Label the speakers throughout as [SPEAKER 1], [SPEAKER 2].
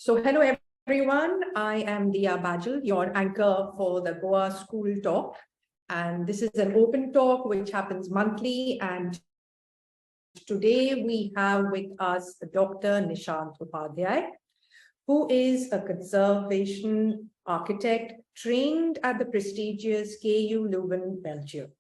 [SPEAKER 1] Hello everyone. I am Diya Badgel, your anchor for the Goa School Talk. And this is an open talk which happens monthly. And today we have with us Dr. Nishant Upadhyay, who is a conservation architect trained at the prestigious KU Leuven, Belgium.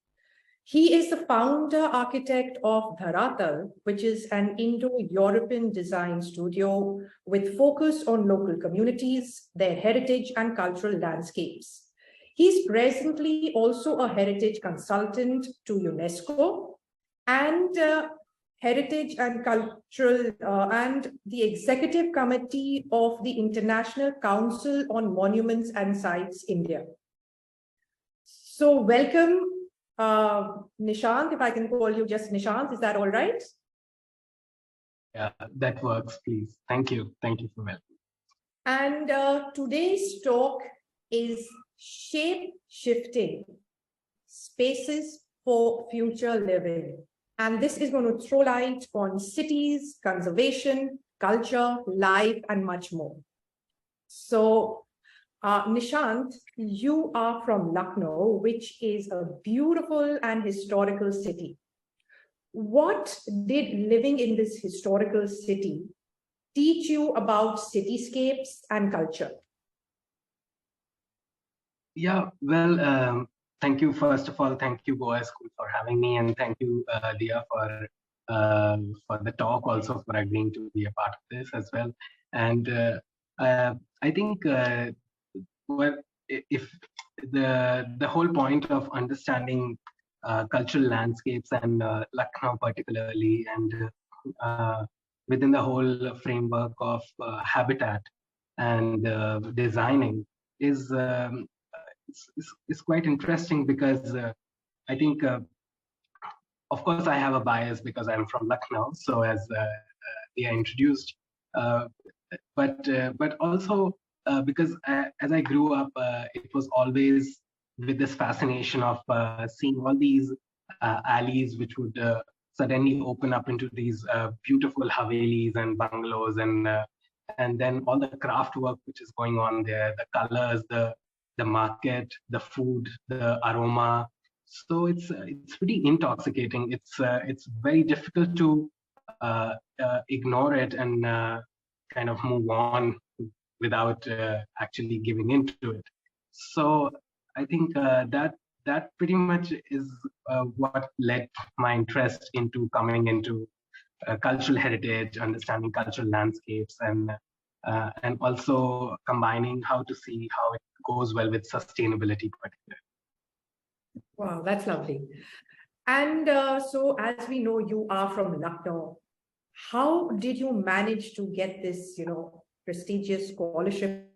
[SPEAKER 1] He is the founder architect of DHARATAL, which is an Indo-European design studio with focus on local communities, their heritage and cultural landscapes. He's presently also a heritage consultant to UNESCO and heritage and cultural and the executive committee of the International Council on Monuments and Sites, India. So welcome. Nishant, if I can call you just Nishant, is that all right?
[SPEAKER 2] Yeah, that works, please. Thank you. Thank you for welcoming.
[SPEAKER 1] And today's talk is Shape-Shifting, Spaces for Future Living. And this is going to throw light on cities, conservation, culture, life, and much more. So, Nishant, you are from Lucknow, which is a beautiful and historical city. What did living in this historical city teach you about cityscapes and culture?
[SPEAKER 2] Yeah, well, thank you. First of all, thank you, Goa School, for having me, and thank you, Diya, for the talk, also for agreeing to be a part of this as well. And I think, well, if the whole point of understanding cultural landscapes and Lucknow particularly, and within the whole framework of habitat and designing is quite interesting, because I think, of course, I have a bias because I'm from Lucknow, so as Diya introduced, but also because as I grew up, it was always with this fascination of seeing all these alleys which would suddenly open up into these beautiful havelis and bungalows, and then all the craft work which is going on there, the colors, the market, the food, the aroma. So it's pretty intoxicating. It's very difficult to ignore it and kind of move on without actually giving into it. So I think that pretty much is what led my interest into coming into cultural heritage, understanding cultural landscapes, and also combining how to see how it goes well with sustainability particularly.
[SPEAKER 1] Wow, that's lovely. And so as we know, you are from Lucknow. How did you manage to get this, prestigious scholarship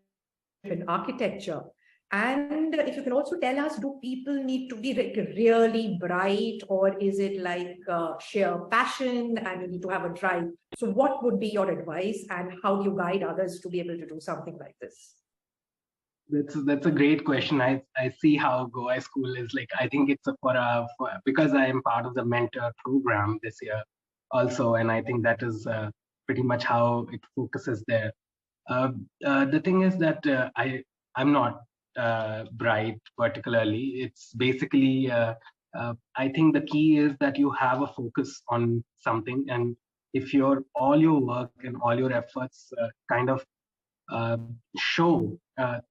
[SPEAKER 1] in architecture? And if you can also tell us, do people need to be like really bright, or is it like sheer passion and you need to have a drive? So what would be your advice, and how do you guide others to be able to do something like this?
[SPEAKER 2] That's a great question. I see how Goa School is like. I think it's because I am part of the mentor program this year also, and I think that is pretty much how it focuses there. The thing is that I'm not bright particularly. It's basically I think the key is that you have a focus on something, and if all your work and all your efforts kind of show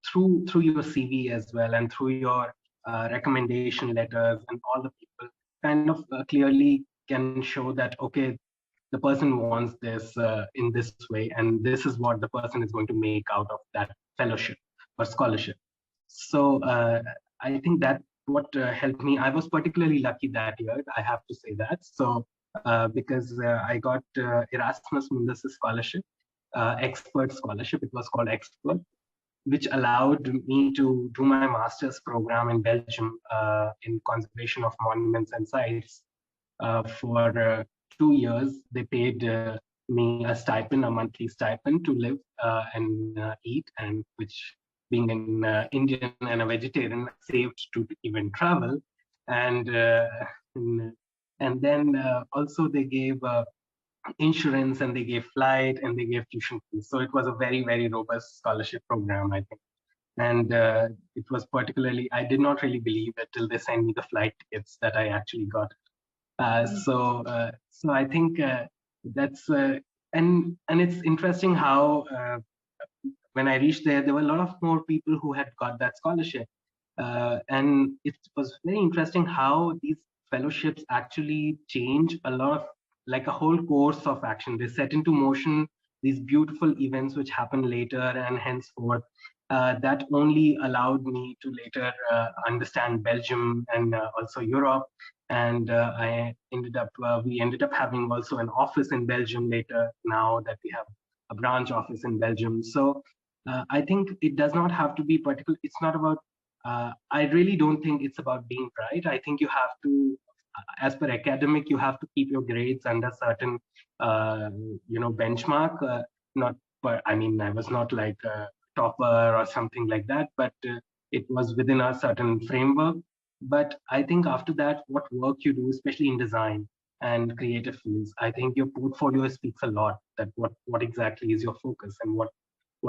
[SPEAKER 2] through your CV as well, and through your recommendation letters, and all the people kind of clearly can show that, okay, the person wants this in this way, and this is what the person is going to make out of that fellowship or scholarship. So I think that what helped me. I was particularly lucky that year, I have to say that. So because I got Erasmus Mundus scholarship, expert scholarship. It was called expert, which allowed me to do my master's program in Belgium in conservation of monuments and sites for 2 years. They paid me a stipend, a monthly stipend, to live and eat, and which, being an Indian and a vegetarian, saved to even travel. And then also they gave insurance, and they gave flight, and they gave tuition fees. So it was a very, very robust scholarship program, I think. And it was particularly, I did not really believe it till they sent me the flight tickets that I actually got. So I think that's and it's interesting how when I reached there, there were a lot of more people who had got that scholarship, and it was very interesting how these fellowships actually change a lot of, like, a whole course of action. They set into motion these beautiful events which happen later and henceforth. That only allowed me to later understand Belgium and also Europe. And we ended up having also an office in Belgium later, now that we have a branch office in Belgium. So I think it does not have to be particular. It's not about, I really don't think it's about being bright. I think you have to, as per academic, you have to keep your grades under certain, benchmark. Not, but I mean, I was not like a topper or something like that, but it was within a certain framework. But I think after that, what work you do, especially in design and creative fields, I think your portfolio speaks a lot. That what exactly is your focus, and what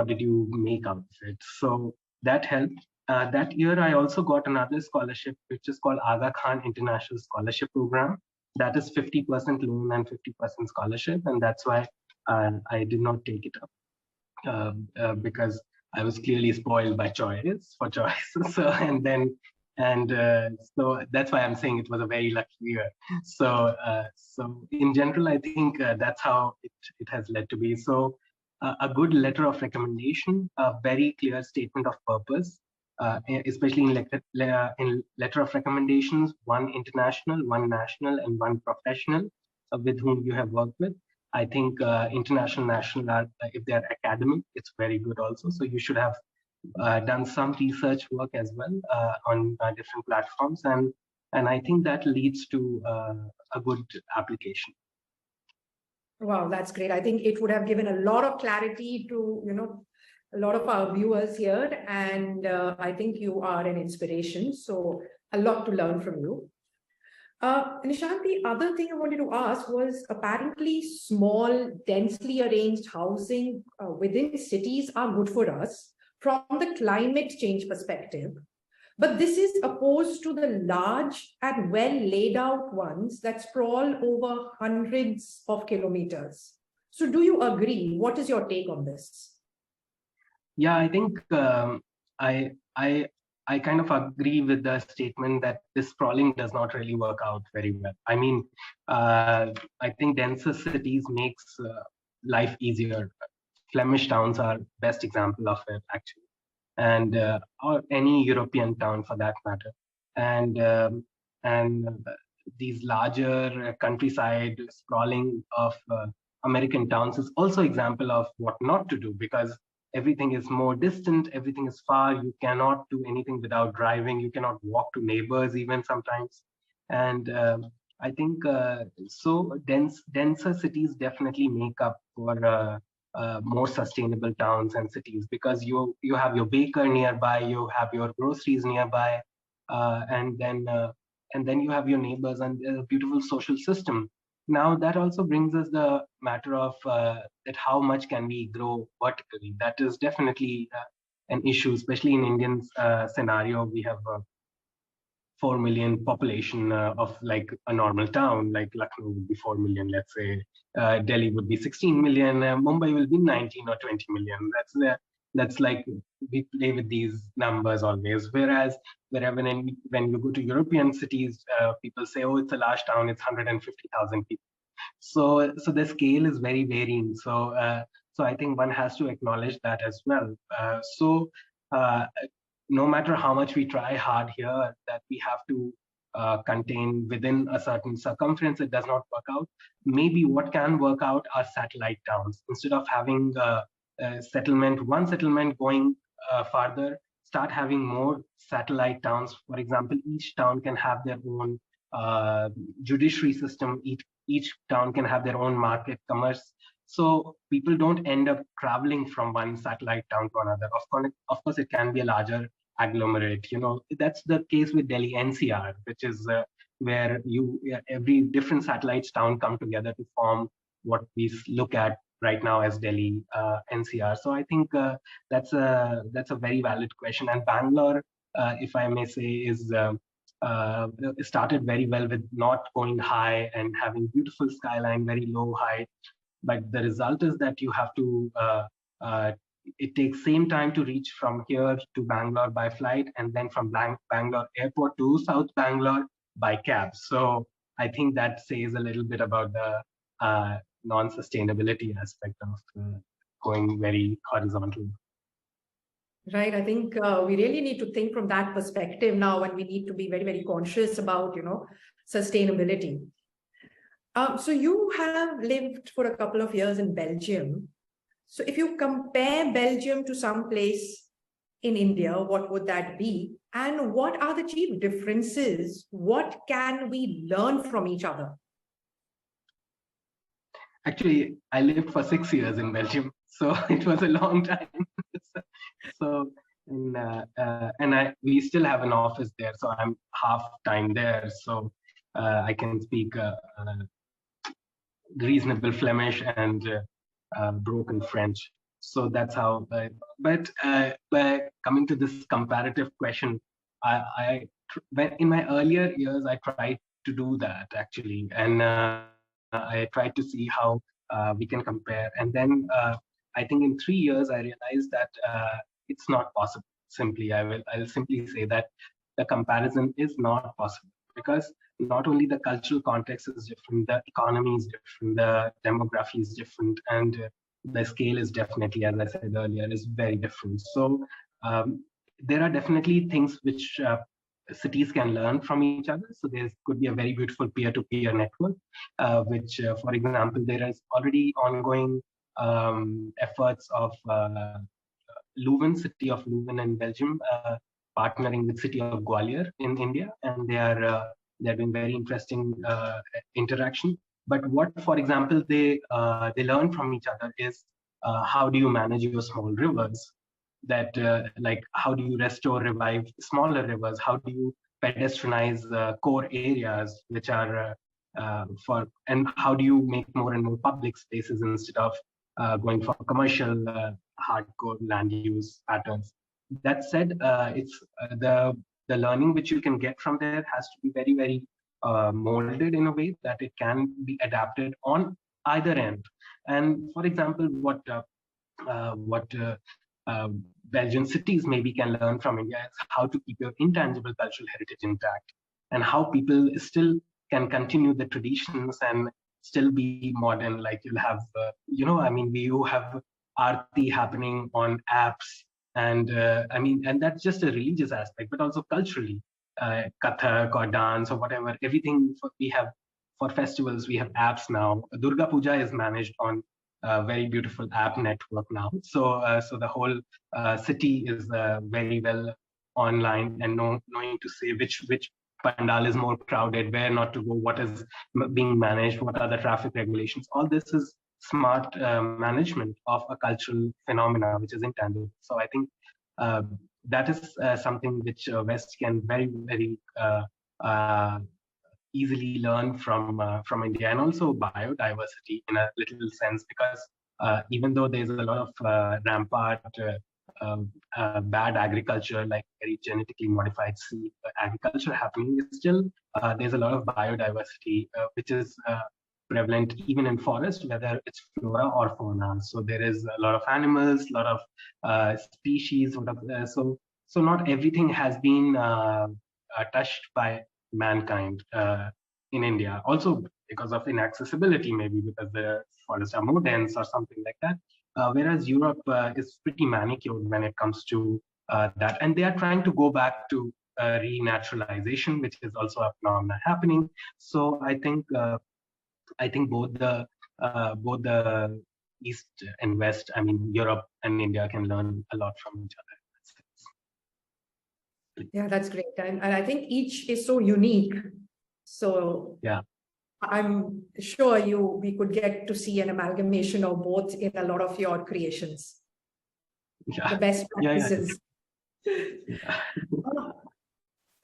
[SPEAKER 2] did you make out of it? So that helped. That year, I also got another scholarship, which is called Aga Khan International Scholarship Program. That is 50% loan and 50% scholarship, and that's why I did not take it up because I was clearly spoiled by choice. So so that's why I'm saying it was a very lucky year. So in general, I think that's how it has led to be. So a good letter of recommendation, a very clear statement of purpose, especially in letter of recommendations, one international, one national, and one professional with whom you have worked with. I think international, national are, if they are academic, it's very good also. So you should have done some research work as well on different platforms, and I think that leads to a good application.
[SPEAKER 1] Wow, that's great. I think it would have given a lot of clarity to, a lot of our viewers here. And I think you are an inspiration. So a lot to learn from you. Nishant, the other thing I wanted to ask was, apparently small, densely arranged housing within cities are good for us from the climate change perspective. But this is opposed to the large and well laid out ones that sprawl over hundreds of kilometers. So do you agree? What is your take on this?
[SPEAKER 2] Yeah, I think I kind of agree with the statement that this sprawling does not really work out very well. I mean, I think denser cities makes life easier. Flemish towns are best example of it, actually, and or any European town for that matter. And these larger countryside sprawling of American towns is also example of what not to do, because everything is more distant, everything is far, you cannot do anything without driving, you cannot walk to neighbors even sometimes. And I think so denser cities definitely make up for more sustainable towns and cities, because you have your baker nearby, you have your groceries nearby, and then you have your neighbors and a beautiful social system. Now that also brings us the matter of that how much can we grow vertically. That is definitely an issue, especially in Indian scenario. We have 4 million population of like a normal town, like Lucknow would be 4 million, let's say. Delhi would be 16 million, Mumbai will be 19 or 20 million. That's like, we play with these numbers always. Whereas when you go to European cities, people say, oh, it's a large town, it's 150,000 people. So the scale is very varying. So I think one has to acknowledge that as well. No matter how much we try hard here, that we have to contain within a certain circumference, it does not work out. Maybe what can work out are satellite towns. Instead of having one settlement going farther, start having more satellite towns. For example, each town can have their own judiciary system. Each town can have their own market, commerce. So people don't end up traveling from one satellite town to another. Of course, it can be a larger agglomerate. That's the case with Delhi NCR, which is where every different satellites town come together to form what we look at right now as Delhi NCR. So I think that's a very valid question. And Bangalore, if I may say, is started very well with not going high and having beautiful skyline, very low height. But the result is that you have to it takes same time to reach from here to Bangalore by flight, and then from Bangalore airport to South Bangalore by cab. So I think that says a little bit about the non-sustainability aspect of going very horizontal.
[SPEAKER 1] Right. I think we really need to think from that perspective now, and we need to be very, very conscious about, sustainability. So you have lived for a couple of years in Belgium. So if you compare Belgium to some place in India, what would that be? And what are the chief differences? What can we learn from each other?
[SPEAKER 2] Actually, I lived for 6 years in Belgium, so it was a long time. So, we still have an office there, so I'm half time there. So I can speak reasonable Flemish and broken French. So that's how. But coming to this comparative question, in my earlier years, I tried to do that actually, and I tried to see how we can compare. And then I think in 3 years, I realized that it's not possible. I'll simply say that the comparison is not possible, because not only the cultural context is different, the economy is different, the demography is different, and the scale is definitely, as I said earlier, is very different. So there are definitely things which cities can learn from each other. So there could be a very beautiful peer-to-peer network, which, for example, there is already ongoing efforts of Leuven, city of Leuven in Belgium, partnering with city of Gwalior in India, and they're doing very interesting interaction. But what, for example, they learn from each other is how do you manage your small rivers? That like how do you restore, revive smaller rivers? How do you pedestrianize core areas which are and how do you make more and more public spaces instead of going for commercial hardcore land use patterns? That said, it's the learning which you can get from there has to be very, very molded in a way that it can be adapted on either end. And for example, what Belgian cities maybe can learn from India is how to keep your intangible cultural heritage intact, and how people still can continue the traditions and still be modern. Like you'll have, you have Aarti happening on apps, and and that's just a religious aspect, but also culturally, Kathak or dance or whatever, everything we have for festivals, we have apps now. Durga Puja is managed on a very beautiful app network now. So the whole city is very well online and knowing to say which pandal is more crowded, where not to go, what is being managed, what are the traffic regulations. All this is smart management of a cultural phenomena, which is intangible. So I think that is something which West can very, very easily learn from India, and also biodiversity in a little sense, because even though there's a lot of rampart bad agriculture, like very genetically modified seed agriculture happening, still there's a lot of biodiversity which is prevalent even in forest, whether it's flora or fauna. So there is a lot of animals, a lot of species. So not everything has been touched by mankind in India. Also because of inaccessibility, maybe because the forests are more dense or something like that. Whereas Europe is pretty manicured when it comes to that, and they are trying to go back to renaturalization, which is also a phenomenon happening. So I think both the East and West, Europe and India, can learn a lot from each other.
[SPEAKER 1] Yeah, that's great. And I think each is so unique. So yeah, I'm sure we could get to see an amalgamation of both in a lot of your creations. Yeah. The best practices. Yeah.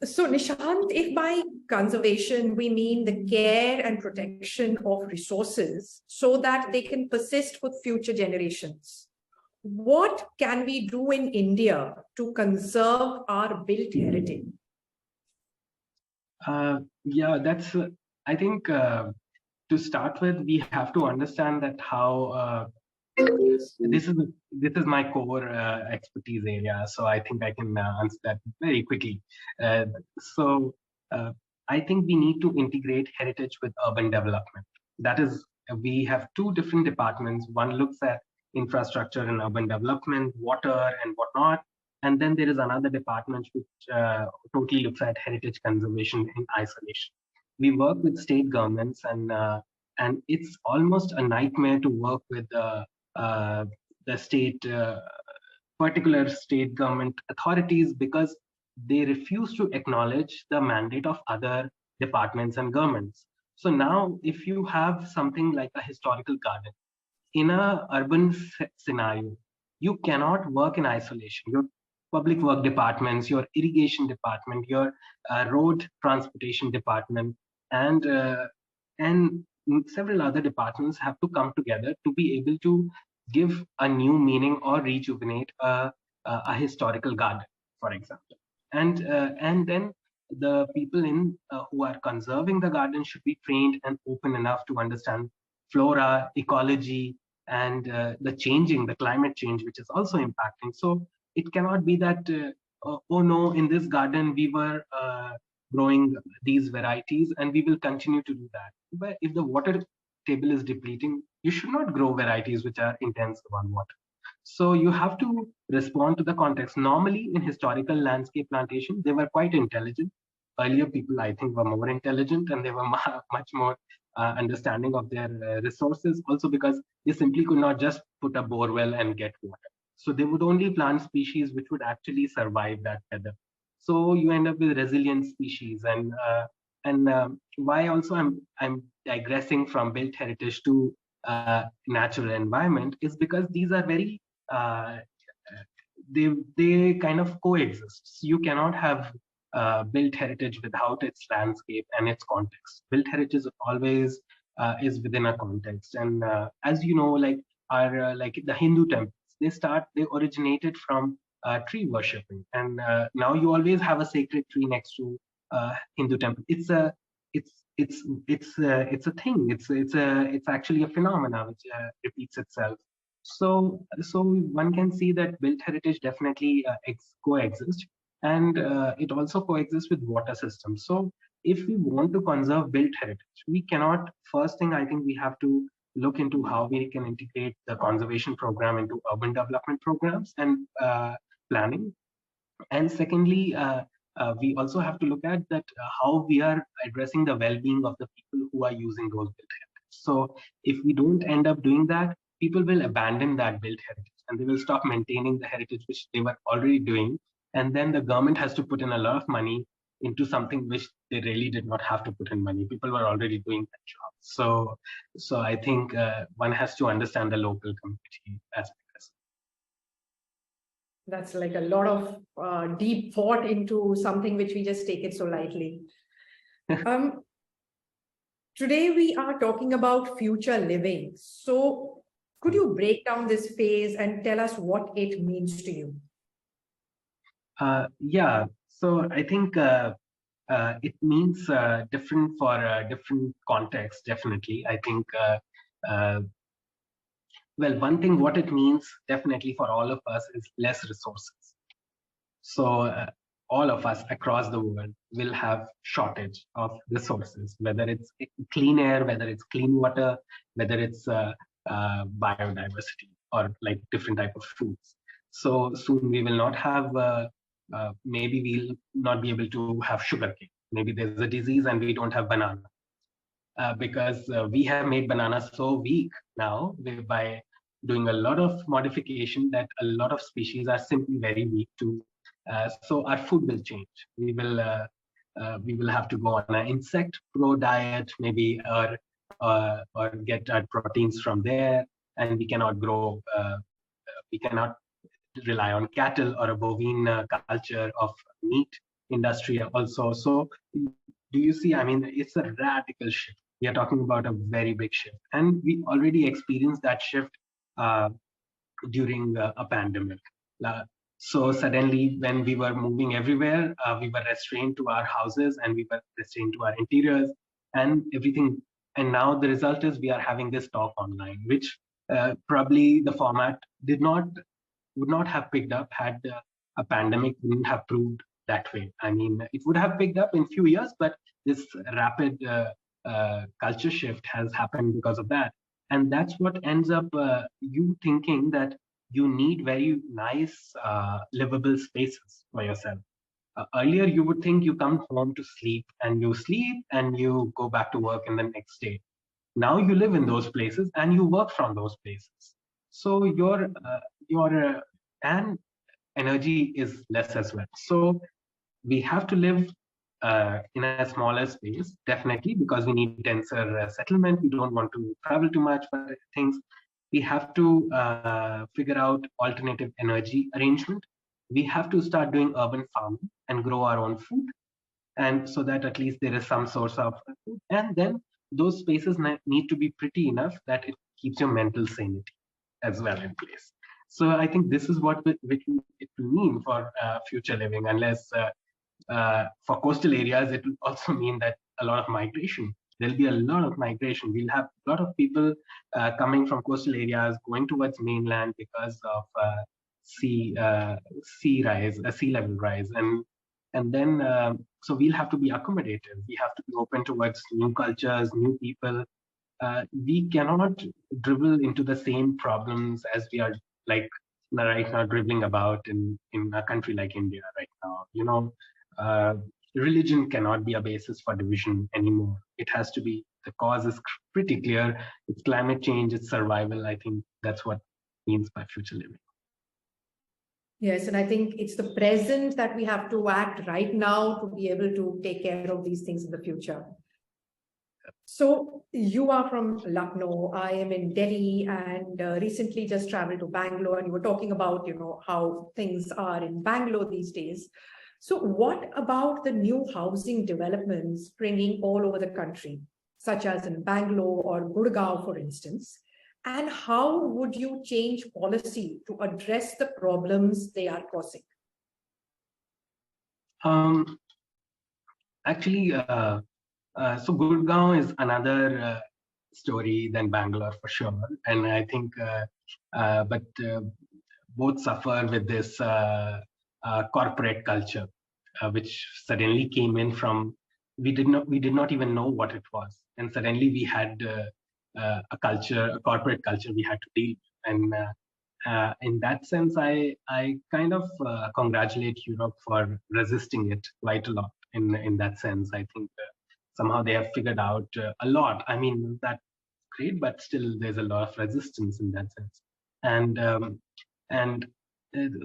[SPEAKER 1] So Nishant, if by conservation we mean the care and protection of resources so that they can persist for future generations, what can we do in India to conserve our built heritage?
[SPEAKER 2] Yeah, that's, I think to start with, we have to understand that how this is my core expertise area, so I think I can answer that very quickly. Uh, so I think we need to integrate heritage with urban development. That is, we have two different departments. One looks at infrastructure and urban development, water and whatnot, and then there is another department which totally looks at heritage conservation in isolation. We work with state governments, and it's almost a nightmare to work with uh, the particular state government authorities, because they refuse to acknowledge the mandate of other departments and governments. So now, if you have something like a historical garden in a urban scenario, you cannot work in isolation. Your public work departments, your irrigation department, your road transportation department, and and several other departments have to come together to be able to give a new meaning or rejuvenate a historical garden, for example. And then the people in who are conserving the garden should be trained and open enough to understand flora, ecology, and the climate change, which is also impacting. So it cannot be that, oh no, in this garden we were growing these varieties and we will continue to do that. But if the water table is depleting, you should not grow varieties which are intensive on water. So you have to respond to the context. Normally, in historical landscape plantation, they were quite intelligent. Earlier people, I think, were more intelligent, and they were much more understanding of their resources, also because they simply could not just put a bore well and get water. So they would only plant species which would actually survive that weather. So you end up with resilient species. And why also I'm digressing from built heritage to natural environment is because these are very uh, they kind of coexist. So you cannot have built heritage without its landscape and its context. Built heritage always is within a context, and as you know, like the Hindu temples, they originated from tree worshipping, and now you always have a sacred tree next to Hindu temple. It's a thing. It's actually a phenomena which repeats itself. So one can see that built heritage definitely coexist, and it also coexists with water systems. So if we want to conserve built heritage, we cannot. First thing, I think we have to look into how we can integrate the conservation program into urban development programs and planning. And secondly, we also have to look at that how we are addressing the well-being of the people who are using those built heritage. So if we don't end up doing that, people will abandon that built heritage and they will stop maintaining the heritage which they were already doing. And then the government has to put in a lot of money into something which they really did not have to put in money. People were already doing that job. So I think one has to understand the local community aspect.
[SPEAKER 1] That's like a lot of deep thought into something which we just take it so lightly. Today we are talking about future living. So could you break down this phase and tell us what it means to you?
[SPEAKER 2] Yeah, so I think it means different for different contexts, definitely. I think, well, one thing what it means definitely for all of us is less resources. So all of us across the world will have shortage of resources, whether it's clean air, whether it's clean water, whether it's biodiversity or like different type of foods. So soon we will not have, maybe we'll not be able to have sugarcane. Maybe there's a disease and we don't have banana. Because we have made bananas so weak now by doing a lot of modification that a lot of species are simply very weak to. So our food will change. We will have to go on an insect pro diet, maybe, or get our proteins from there, and we cannot grow. We cannot rely on cattle or a bovine culture of meat. industry also. So do you see, I mean, it's a radical shift. We are talking about a very big shift, and we already experienced that shift during a pandemic. Uh, so suddenly, when we were moving everywhere, we were restrained to our houses and we were restrained to our interiors and everything. And now the result is we are having this talk online, which probably the format would not have picked up had a pandemic wouldn't have proved that way. I mean, it would have picked up in few years, but this rapid culture shift has happened because of that. And that's what ends up you thinking that you need very nice, livable spaces for yourself. Earlier, you would think you come home to sleep and you go back to work in the next day. Now you live in those places and you work from those places. So your and energy is less as well. So we have to live in a smaller space, definitely, because we need denser settlement. We don't want to travel too much for things. We have to figure out alternative energy arrangement. We have to start doing urban farming and grow our own food, and so that at least there is some source of food. And then those spaces need to be pretty enough that it keeps your mental sanity as well in place. So I think this is what it will mean for future living, unless for coastal areas, it will also mean that a lot of migration. There'll be a lot of migration. We'll have a lot of people coming from coastal areas going towards mainland because of sea rise, sea level rise, and then so we'll have to be accommodative. We have to be open towards new cultures, new people. We cannot dribble into the same problems as we are like right now dribbling about in a country like India right now. You know, religion cannot be a basis for division anymore. It has to be, the cause is pretty clear. It's climate change, it's survival. I think that's what means by future living.
[SPEAKER 1] Yes, and I think it's the present that we have to act right now to be able to take care of these things in the future. So you are from Lucknow, I am in Delhi, and recently just traveled to Bangalore, and you were talking about, you know, how things are in Bangalore these days. So what about the new housing developments springing all over the country, such as in Bangalore or Gurgaon, for instance? And how would you change policy to address the problems they are causing?
[SPEAKER 2] Actually, so Gurgaon is another story than Bangalore for sure, and I think, but both suffer with this corporate culture, which suddenly came in from we did not even know what it was, and suddenly we had a corporate culture we had to deal with. And in that sense, I kind of congratulate Europe for resisting it quite a lot. In that sense, I think somehow they have figured out a lot. I mean, that's great, but still there's a lot of resistance in that sense. And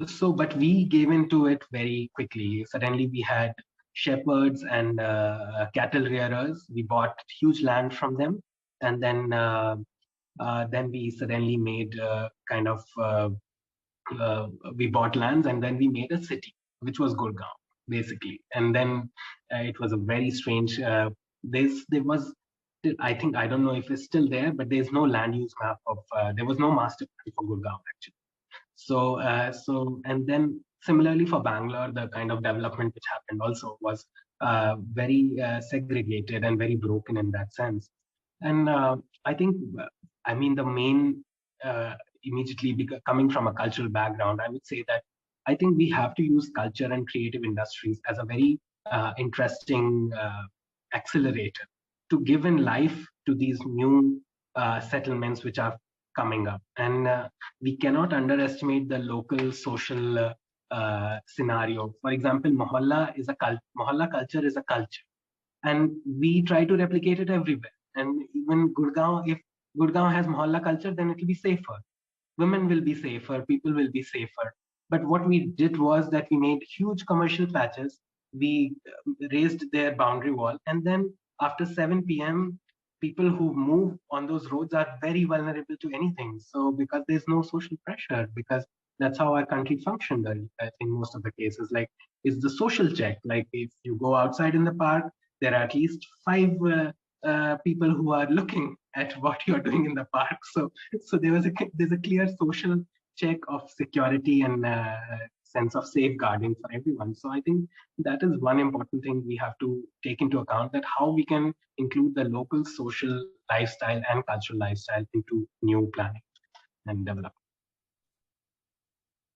[SPEAKER 2] so, but we gave into it very quickly. Suddenly we had shepherds and cattle rearers. We bought huge land from them, and then we suddenly made we bought lands, and then we made a city, which was Gurgaon, basically. And then it was a very strange. There was, I think, I don't know if it's still there, but there's no land use map of. There was no master plan for Gurgaon actually. So and then similarly for Bangalore, the kind of development which happened also was very segregated and very broken in that sense. And I think, I mean, the main immediately coming from a cultural background, I would say that I think we have to use culture and creative industries as a very interesting accelerator to give in life to these new settlements which are coming up. And we cannot underestimate the local social scenario. For example, Mohalla culture is a culture, and we try to replicate it everywhere. And even Gurgaon, if Gurgaon has Mohalla culture, then it will be safer. Women will be safer, people will be safer. But what we did was that we made huge commercial patches, we raised their boundary wall, and then after 7 p.m., people who move on those roads are very vulnerable to anything. So because there's no social pressure, because that's how our country functioned in most of the cases. Like, it's the social check. Like, if you go outside in the park, there are at least five people who are looking at what you're doing in the park. So there's a clear social check of security and sense of safeguarding for everyone. So I think that is one important thing we have to take into account, that how we can include the local social lifestyle and cultural lifestyle into new planning and development.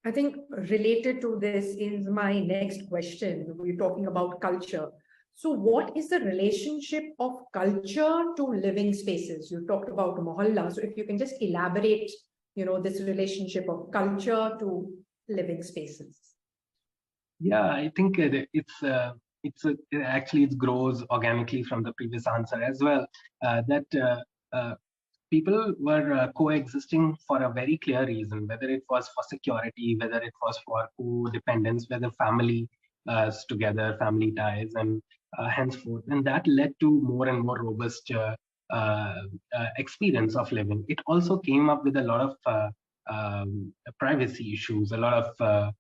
[SPEAKER 1] I think related to this is my next question. We're talking about culture. So what is the relationship of culture to living spaces? You talked about mohalla. So if you can just elaborate, this relationship of culture to living spaces.
[SPEAKER 2] Yeah, I think actually it grows organically from the previous answer as well. People were coexisting for a very clear reason, whether it was for security, whether it was for co-dependence, whether family together, family ties, and henceforth. And that led to more and more robust experience of living. It also came up with a lot of privacy issues, a lot of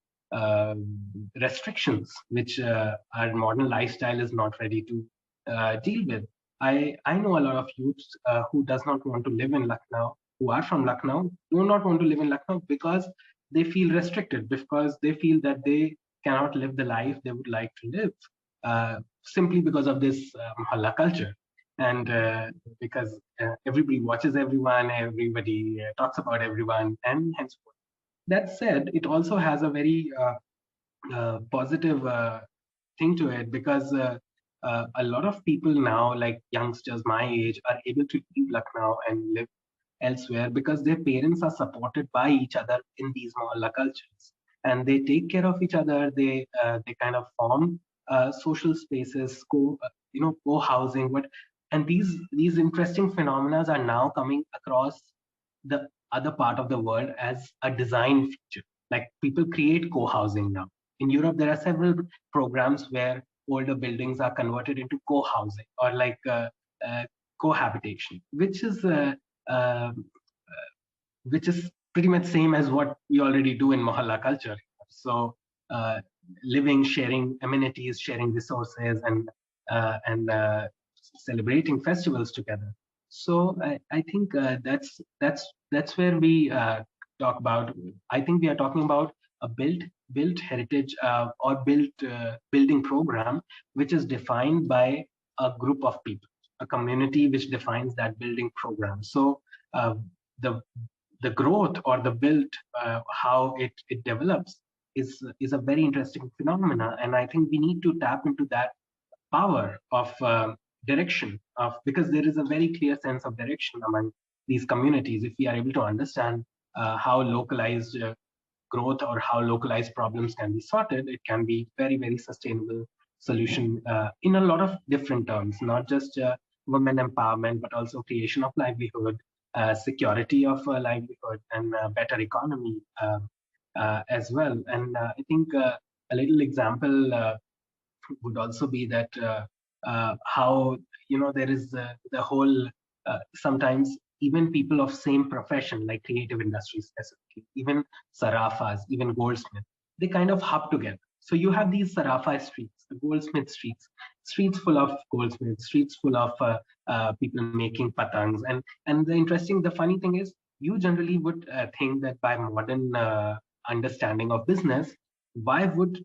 [SPEAKER 2] restrictions, which our modern lifestyle is not ready to deal with. I know a lot of youths who does not want to live in Lucknow, who are from Lucknow, do not want to live in Lucknow because they feel restricted, because they feel that they cannot live the life they would like to live, simply because of this mohalla culture. And because everybody watches everyone, everybody talks about everyone, and henceforth. That said, it also has a very positive thing to it, because a lot of people now, like youngsters my age, are able to leave Lucknow and live elsewhere because their parents are supported by each other in these mohalla cultures, and they take care of each other. They kind of form social spaces, co-housing. And these interesting phenomena are now coming across the other part of the world as a design feature. Like, people create co-housing now. In Europe, there are several programs where older buildings are converted into co-housing, or like cohabitation, um, which is pretty much same as what we already do in mohalla culture. So living, sharing amenities, sharing resources, and celebrating festivals together. So I think that's where we talk about. I think we are talking about a built heritage or building program, which is defined by a group of people, a community which defines that building program. So the the growth or the build, how it develops, is a very interesting phenomena, and I think we need to tap into that power of direction, of because there is a very clear sense of direction among these communities. If we are able to understand how localized growth or how localized problems can be sorted, it can be very sustainable solution in a lot of different terms, not just women empowerment, but also creation of livelihood, security of livelihood, and better economy as well. And I think a little example would also be that how there is the whole sometimes even people of same profession, like creative industries specifically, even sarafas, even goldsmith, they kind of hub together. So you have these sarafa streets, the goldsmith streets full of goldsmiths, streets full of people making patangs. And the funny thing is, you generally would think that by modern understanding of business, why would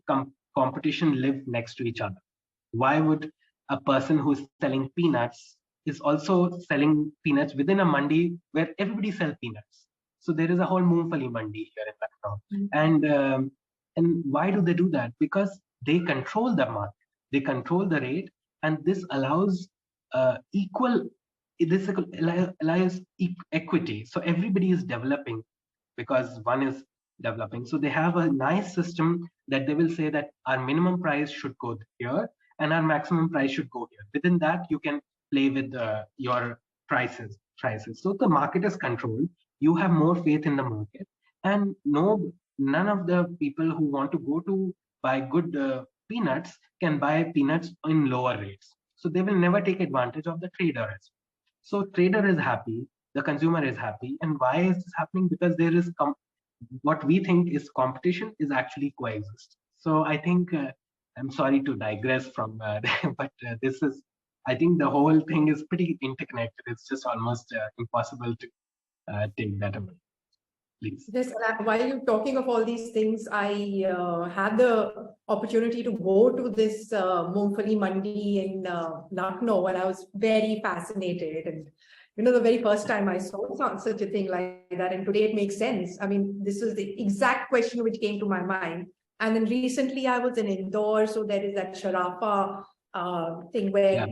[SPEAKER 2] competition live next to each other? Why would a person who's selling peanuts is also selling peanuts within a mandi where everybody sells peanuts? So there is a whole moongfali mandi here in Lucknow. And why do they do that? Because they control the market, they control the rate, and this allows equal, this allows equity. So everybody is developing because one is developing. So they have a nice system that they will say that our minimum price should go here and our maximum price should go here. Within that, you can play with your prices. So the market is controlled. You have more faith in the market, and none of the people who want to go to buy good peanuts can buy peanuts in lower rates. So they will never take advantage of the trader as well. So trader is happy, the consumer is happy, and why is this happening? Because what we think is competition is actually coexist. So I think I'm sorry to digress from, but this is, I think the whole thing is pretty interconnected. It's just almost impossible to take that away. Please.
[SPEAKER 1] Yes, while you're talking of all these things, I had the opportunity to go to this Moongfali Mandi in Lucknow, and I was very fascinated. And the very first time I saw such a thing like that, and today it makes sense. I mean, this was the exact question which came to my mind. And then recently I was in Indore, so there is that Sharafa thing where,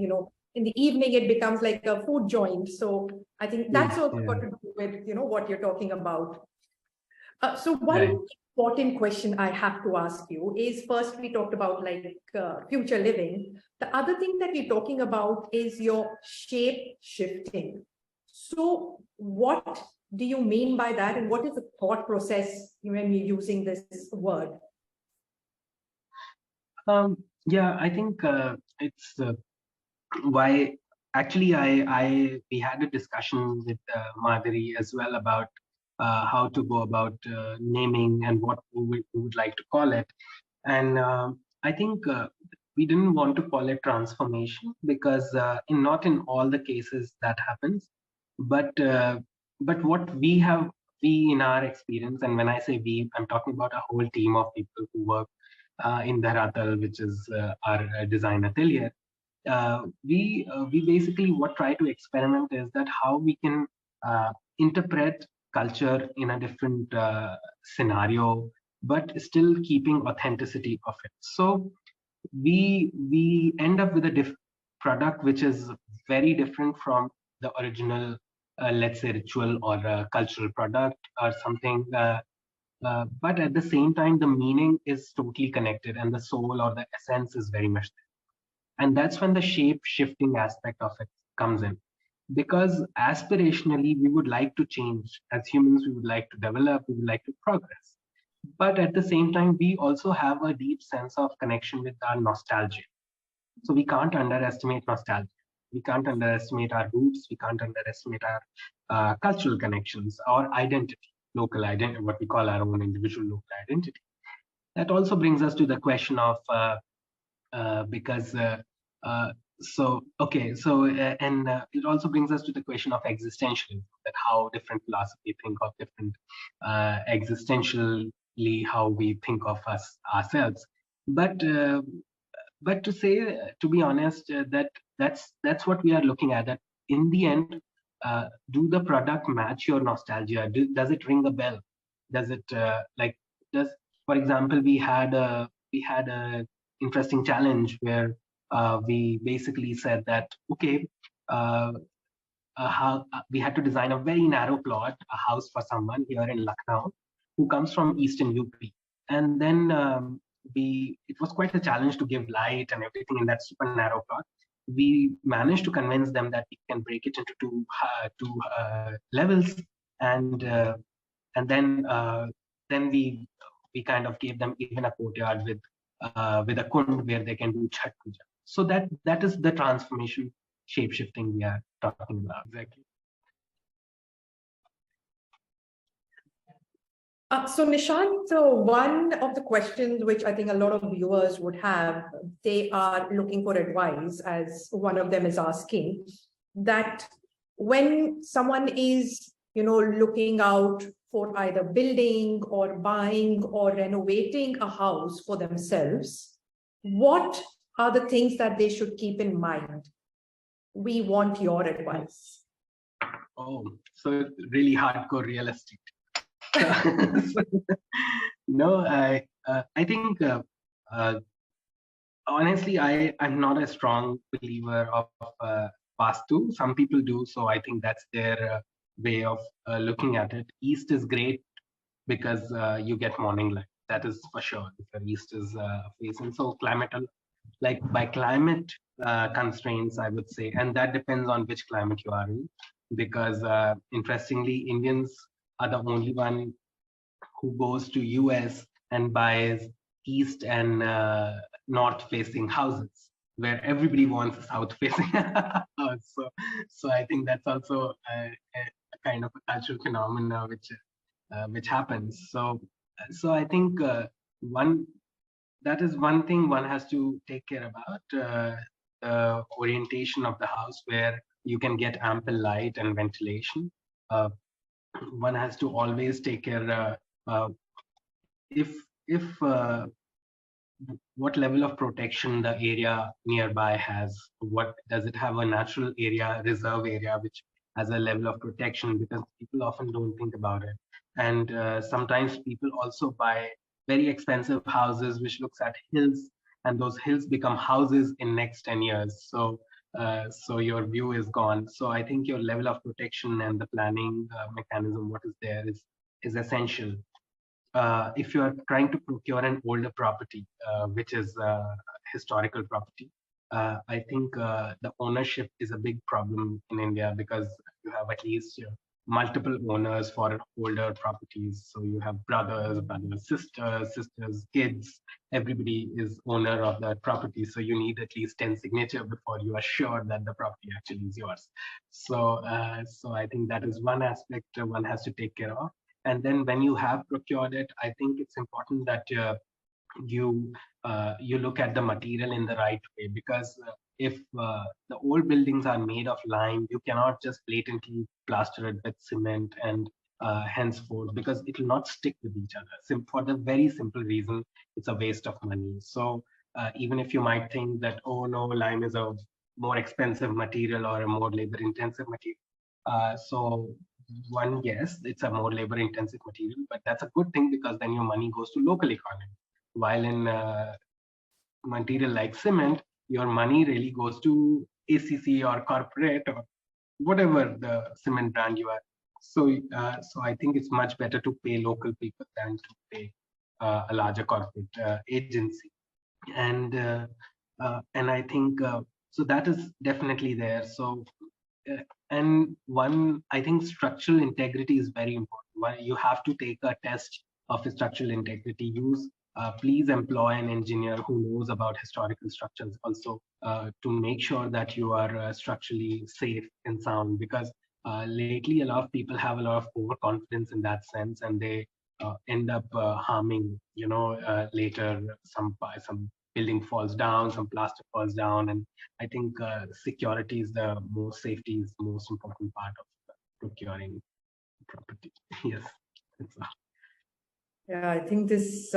[SPEAKER 1] in the evening it becomes like a food joint. So I think that's also got to do with, what you're talking about. So one important question I have to ask you is, first we talked about like future living. The other thing that we're talking about is your shape shifting. So what do you mean by that, and what is the thought process when you're using this word?
[SPEAKER 2] Yeah, I think it's why actually we had a discussion with Madhuri as well about how to go about naming and what we would like to call it. And I think we didn't want to call it transformation because not in all the cases that happens, but what we in our experience, and when I say we, I'm talking about a whole team of people who work in DHARATAL, which is our design atelier. We basically what try to experiment is that how we can interpret culture in a different scenario, but still keeping authenticity of it. So we end up with a product which is very different from the original, let's say, ritual or cultural product or something. But at the same time, the meaning is totally connected, and the soul or the essence is very much there. And that's when the shape shifting aspect of it comes in. Because aspirationally, we would like to change. As humans, we would like to develop, we would like to progress. But at the same time, we also have a deep sense of connection with our nostalgia. So we can't underestimate nostalgia. We can't underestimate our roots. We can't underestimate our cultural connections, our identity, local identity, what we call our own individual local identity. That also brings us to the question of it also brings us to the question of existentialism, that how different philosophy think of different existentially, how we think of ourselves. But to be honest, that's what we are looking at. That in the end, do the product match your nostalgia? Does it ring a bell? Does it for example, we had a interesting challenge where we basically said that we had to design a very narrow plot, a house for someone here in Lucknow who comes from Eastern UP, and then it was quite a challenge to give light and everything in that super narrow plot. We managed to convince them that we can break it into two levels, and then we kind of gave them even a courtyard with a kund where they can do Chhat Puja. So that is the transformation, shape shifting we are talking about. Exactly.
[SPEAKER 1] So Nishant, so one of the questions which I think a lot of viewers would have, they are looking for advice, as one of them is asking, that when someone is, looking out for either building or buying or renovating a house for themselves, what are the things that they should keep in mind? We want your advice.
[SPEAKER 2] Oh, so really hardcore real estate. No, I think honestly, I'm not a strong believer of Vastu. Some people do, so I think that's their way of looking at it. East is great because you get morning light. That is for sure. If the east is facing, so climatal, like by climate constraints, I would say, and that depends on which climate you are in. Because interestingly, Indians are the only one who goes to US and buys east and north facing houses, where everybody wants a south facing house. So I think that's also a kind of a cultural phenomena which which happens. So I think that is one thing one has to take care about, the orientation of the house where you can get ample light and ventilation. Uh, One has to always take care if what level of protection the area nearby has. What does it have, a natural area, reserve area, which has a level of protection, because people often don't think about it. And sometimes people also buy very expensive houses which looks at hills, and those hills become houses in next 10 years. So your view is gone. So I think your level of protection and the planning mechanism, what is there, is essential. If you are trying to procure an older property, which is historical property, I think the ownership is a big problem in India, because you have at least multiple owners for older properties. So you have brothers, sisters, kids. Everybody is owner of that property. So you need at least 10 signatures before you are sure that the property actually is yours. So I think that is one aspect one has to take care of. And then when you have procured it, I think it's important that you look at the material in the right way, because if the old buildings are made of lime, you cannot just blatantly plaster it with cement and henceforth, because it will not stick with each other. For the very simple reason, it's a waste of money. So even if you might think that, oh no, lime is a more expensive material or a more labor intensive material, so one, yes, it's a more labor intensive material, but that's a good thing, because then your money goes to local economy. While in material like cement, your money really goes to ACC or corporate or whatever the cement brand you are. So I think it's much better to pay local people than to pay a larger corporate agency. And I think so that is definitely there. So and one, I think structural integrity is very important. You have to take a test of structural integrity. Please employ an engineer who knows about historical structures also, to make sure that you are structurally safe and sound, because lately a lot of people have a lot of overconfidence in that sense, and they end up harming, later some building falls down, some plaster falls down. And I think security is safety is the most important part of procuring property. Yes.
[SPEAKER 1] Yeah, I think this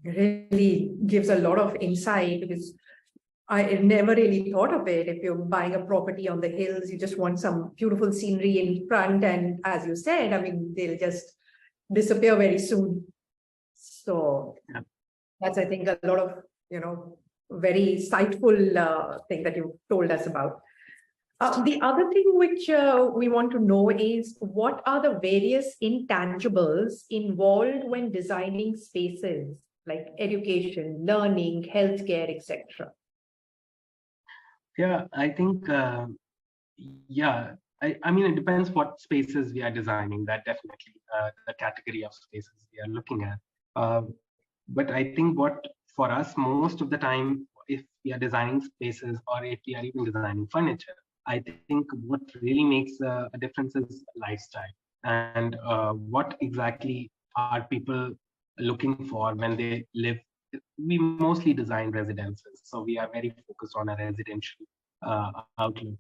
[SPEAKER 1] really gives a lot of insight, because I never really thought of it. If you're buying a property on the hills, you just want some beautiful scenery in front. And as you said, I mean, they'll just disappear very soon. So yeah, that's, I think, a lot of, very insightful thing that you told us about. The other thing which we want to know is, what are the various intangibles involved when designing spaces like education, learning, healthcare, etc.?
[SPEAKER 2] Yeah, I think, yeah, I mean, it depends what spaces we are designing. That definitely the category of spaces we are looking at. But I think what for us, most of the time, if we are designing spaces, or if we are even designing furniture, I think what really makes a difference is lifestyle, and what exactly are people looking for when they live. We mostly design residences, so we are very focused on a residential outlook.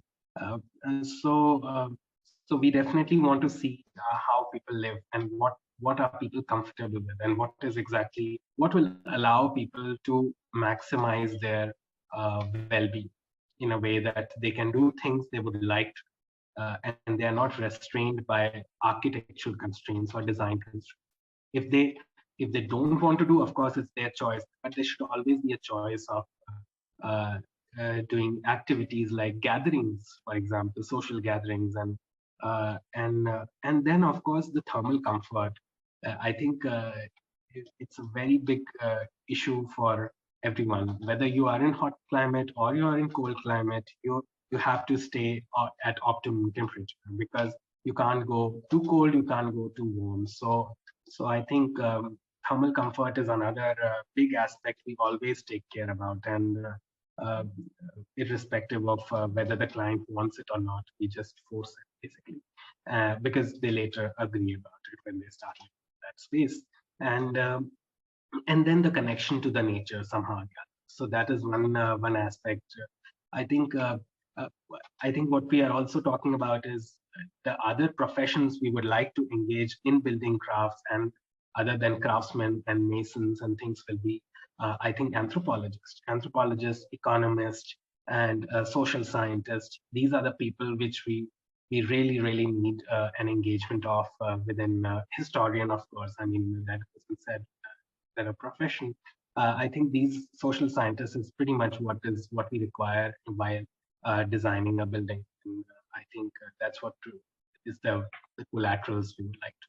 [SPEAKER 2] So we definitely want to see how people live, and what are people comfortable with, and what will allow people to maximize their well-being in a way that they can do things they would like, and they are not restrained by architectural constraints or design constraints. If they don't want to do, of course, it's their choice, but there should always be a choice of uh, doing activities like gatherings, for example, social gatherings, and then of course the thermal comfort. I think it's a very big issue for everyone, whether you are in hot climate or you are in cold climate. You have to stay at optimum temperature, because you can't go too cold, you can't go too warm. So I think thermal comfort is another big aspect we always take care about, and irrespective of whether the client wants it or not, we just force it. basically, because they later agree about it when they start living in that space. And then the connection to the nature somehow. So that is one aspect. I think I think what we are also talking about is the other professions we would like to engage in building crafts, and other than craftsmen and masons and things will be, I think, anthropologists, economists, and social scientists. These are the people which we really need an engagement of within historian, of course. I mean, that has been said, that a profession. I think these social scientists is pretty much what we require while designing a building. And I think that's what is the collaterals we would like to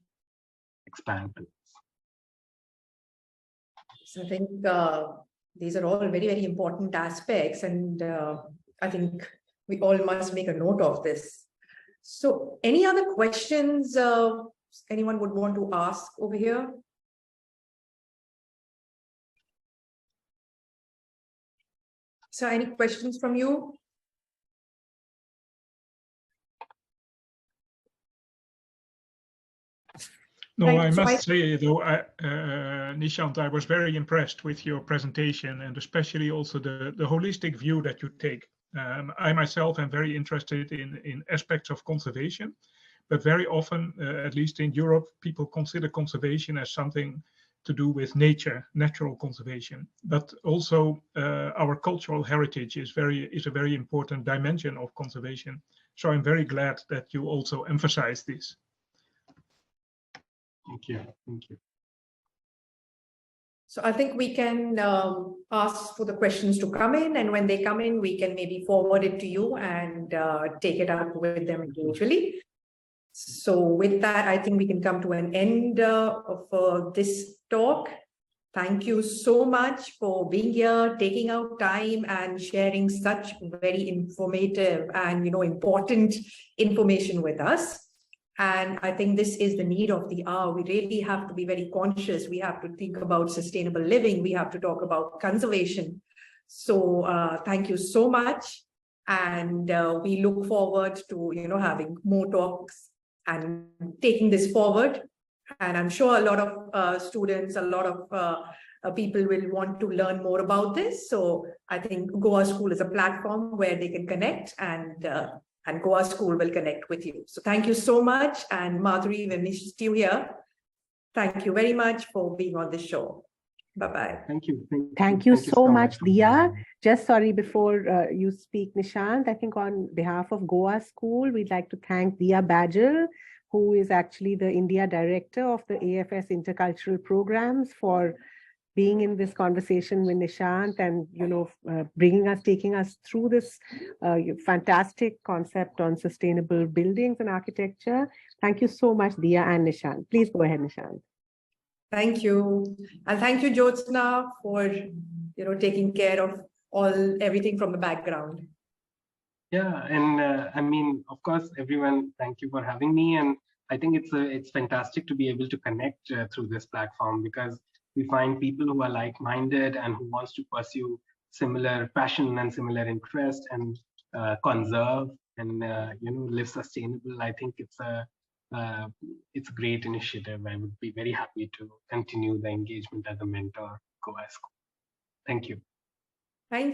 [SPEAKER 2] expand to.
[SPEAKER 1] So I think these are all very important aspects, and I think we all must make a note of this. So any other questions anyone would want to ask over here? So any questions from you?
[SPEAKER 3] No, I must say, though, Nishant, I was very impressed with your presentation, and especially also the holistic view that you take. I myself am very interested in aspects of conservation, but very often, at least in Europe, people consider conservation as something to do with nature, natural conservation. But also our cultural heritage is a very important dimension of conservation. So I'm very glad that you also emphasize this.
[SPEAKER 2] Thank you. Thank you.
[SPEAKER 1] So I think we can ask for the questions to come in, and when they come in, we can maybe forward it to you and take it up with them individually. So with that, I think we can come to an end of this talk. Thank you so much for being here, taking out time and sharing such very informative and important information with us. And I think this is the need of the hour. We really have to be very conscious. We have to think about sustainable living. We have to talk about conservation. So thank you so much. And we look forward to having more talks and taking this forward. And I'm sure a lot of students, a lot of people will want to learn more about this. So I think Goa School is a platform where they can connect, and Goa School will connect with you. So thank you so much. And Madhuri, we missed you here. Thank you very much for being on the show. Bye-bye.
[SPEAKER 2] Thank you.
[SPEAKER 4] Thank you so much, Diya. Just sorry, before you speak, Nishant, I think on behalf of Goa School, we'd like to thank Diya Badgel, who is actually the India Director of the AFS Intercultural Programs, for being in this conversation with Nishant and, taking us through this fantastic concept on sustainable buildings and architecture. Thank you so much, Diya and Nishant. Please go ahead, Nishant.
[SPEAKER 1] Thank you. And thank you, Jyotsna, for, taking care of everything from the background.
[SPEAKER 2] Yeah, and I mean, of course, everyone, thank you for having me. And I think it's fantastic to be able to connect through this platform, because we find people who are like-minded and who wants to pursue similar passion and similar interest and conserve and live sustainable. I think it's a great initiative. I would be very happy to continue the engagement as a mentor, Goa School. Thank you.
[SPEAKER 1] Thank you.